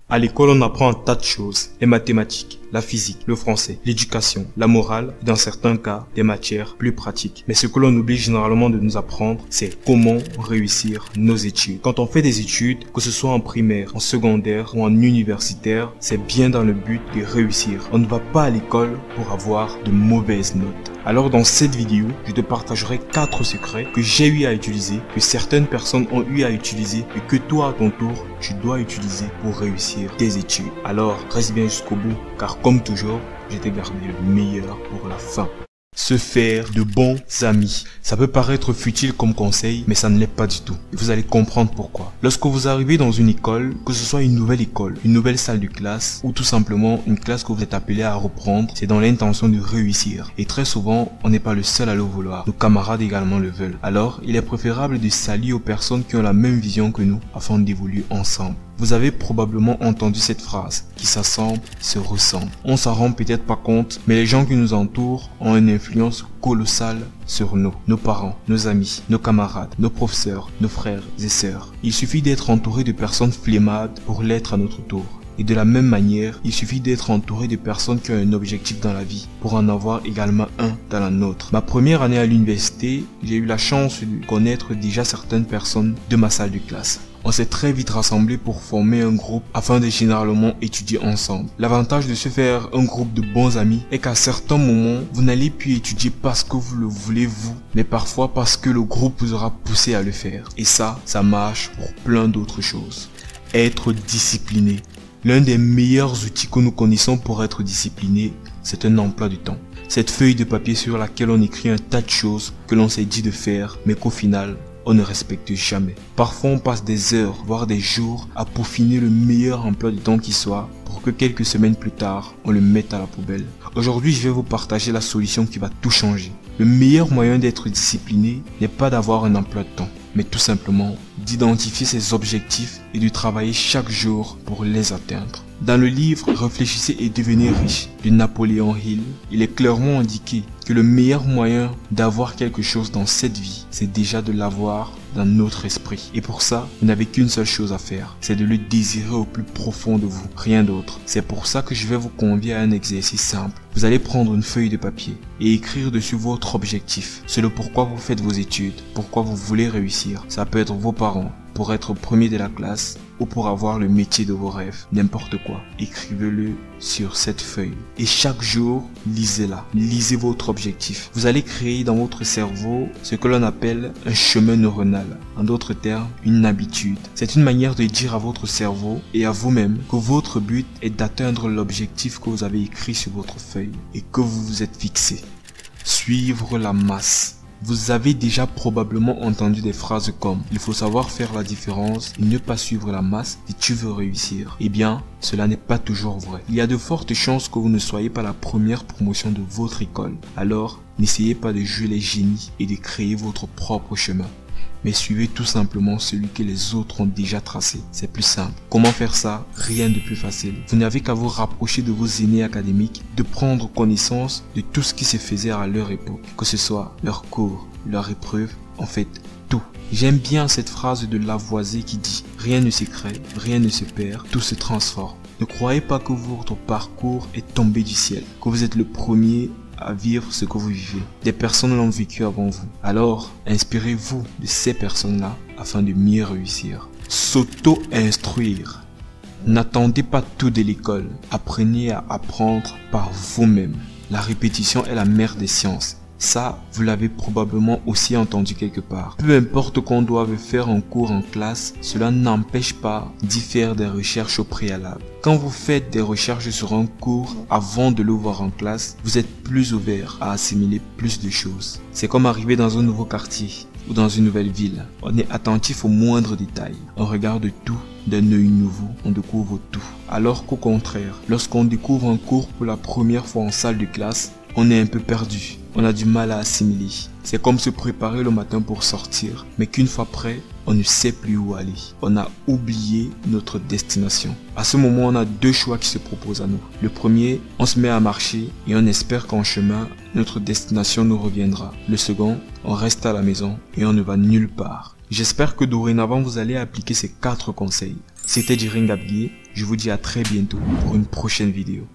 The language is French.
À l'école, on apprend un tas de choses. Les mathématiques, la physique, le français, l'éducation, la morale, et dans certains cas, des matières plus pratiques. Mais ce que l'on oublie généralement de nous apprendre, c'est comment réussir nos études. Quand on fait des études, que ce soit en primaire, en secondaire ou en universitaire, c'est bien dans le but de réussir. On ne va pas à l'école pour avoir de mauvaises notes. Alors dans cette vidéo, je te partagerai 4 secrets que j'ai eu à utiliser, que certaines personnes ont eu à utiliser et que toi à ton tour, tu dois utiliser pour réussir tes études. Alors reste bien jusqu'au bout car comme toujours, je t'ai gardé le meilleur pour la fin. Se faire de bons amis. Ça peut paraître futile comme conseil, mais ça ne l'est pas du tout. Et vous allez comprendre pourquoi. Lorsque vous arrivez dans une école, que ce soit une nouvelle école, une nouvelle salle de classe, ou tout simplement une classe que vous êtes appelé à reprendre, c'est dans l'intention de réussir. Et très souvent, on n'est pas le seul à le vouloir. Nos camarades également le veulent. Alors, il est préférable de s'allier aux personnes qui ont la même vision que nous, afin d'évoluer ensemble. Vous avez probablement entendu cette phrase, qui s'assemble, se ressemble. On s'en rend peut-être pas compte, mais les gens qui nous entourent ont une influence colossale sur nous, nos parents, nos amis, nos camarades, nos professeurs, nos frères et sœurs. Il suffit d'être entouré de personnes flemmardes pour l'être à notre tour. Et de la même manière, il suffit d'être entouré de personnes qui ont un objectif dans la vie pour en avoir également un dans la nôtre. Ma première année à l'université, j'ai eu la chance de connaître déjà certaines personnes de ma salle de classe. On s'est très vite rassemblés pour former un groupe afin de généralement étudier ensemble. L'avantage de se faire un groupe de bons amis est qu'à certains moments, vous n'allez plus étudier parce que vous le voulez vous, mais parfois parce que le groupe vous aura poussé à le faire. Et ça marche pour plein d'autres choses. Être discipliné. L'un des meilleurs outils que nous connaissons pour être discipliné, c'est un emploi du temps. Cette feuille de papier sur laquelle on écrit un tas de choses que l'on s'est dit de faire, mais qu'au final, on ne respecte jamais. Parfois, on passe des heures, voire des jours, à peaufiner le meilleur emploi du temps qui soit, pour que quelques semaines plus tard, on le mette à la poubelle. Aujourd'hui, je vais vous partager la solution qui va tout changer. Le meilleur moyen d'être discipliné n'est pas d'avoir un emploi de temps, mais tout simplement d'identifier ses objectifs et de travailler chaque jour pour les atteindre. Dans le livre « Réfléchissez et devenez riche » de Napoléon Hill, il est clairement indiqué que le meilleur moyen d'avoir quelque chose dans cette vie, c'est déjà de l'avoir dans notre esprit. Et pour ça, vous n'avez qu'une seule chose à faire, c'est de le désirer au plus profond de vous, rien d'autre. C'est pour ça que je vais vous convier à un exercice simple. Vous allez prendre une feuille de papier et écrire dessus votre objectif. C'est le pourquoi vous faites vos études, pourquoi vous voulez réussir. Ça peut être vos parents, pour être premier de la classe ou pour avoir le métier de vos rêves, n'importe quoi. Écrivez-le sur cette feuille et chaque jour, lisez-la. Lisez votre objectif. Vous allez créer dans votre cerveau ce que l'on appelle un chemin neuronal. En d'autres termes, une habitude. C'est une manière de dire à votre cerveau et à vous-même que votre but est d'atteindre l'objectif que vous avez écrit sur votre feuille et que vous vous êtes fixé. Suivre la masse. Vous avez déjà probablement entendu des phrases comme « Il faut savoir faire la différence et ne pas suivre la masse si tu veux réussir ». Eh bien, cela n'est pas toujours vrai. Il y a de fortes chances que vous ne soyez pas la première promotion de votre école. Alors, n'essayez pas de jouer les génies et de créer votre propre chemin. Mais suivez tout simplement celui que les autres ont déjà tracé. C'est plus simple. Comment faire ça? Rien de plus facile. Vous n'avez qu'à vous rapprocher de vos aînés académiques, de prendre connaissance de tout ce qui se faisait à leur époque. Que ce soit leurs cours, leurs épreuves, en fait, tout. J'aime bien cette phrase de Lavoisier qui dit « Rien ne se crée, rien ne se perd, tout se transforme ». Ne croyez pas que votre parcours est tombé du ciel, que vous êtes le premier à vivre ce que vous vivez. Des personnes l'ont vécu avant vous. Alors, inspirez-vous de ces personnes-là afin de mieux réussir. S'auto-instruire. N'attendez pas tout de l'école. Apprenez à apprendre par vous-même. La répétition est la mère des sciences. Ça, vous l'avez probablement aussi entendu quelque part. Peu importe qu'on doive faire un cours en classe, cela n'empêche pas d'y faire des recherches au préalable. Quand vous faites des recherches sur un cours avant de le voir en classe, vous êtes plus ouvert à assimiler plus de choses. C'est comme arriver dans un nouveau quartier ou dans une nouvelle ville. On est attentif aux moindres détails. On regarde tout d'un œil nouveau, on découvre tout. Alors qu'au contraire, lorsqu'on découvre un cours pour la première fois en salle de classe, on est un peu perdu. On a du mal à assimiler. C'est comme se préparer le matin pour sortir, mais qu'une fois prêt, on ne sait plus où aller. On a oublié notre destination. À ce moment, on a deux choix qui se proposent à nous. Le premier, on se met à marcher et on espère qu'en chemin, notre destination nous reviendra. Le second, on reste à la maison et on ne va nulle part. J'espère que dorénavant, vous allez appliquer ces 4 conseils. C'était Djiring Abguié. Je vous dis à très bientôt pour une prochaine vidéo.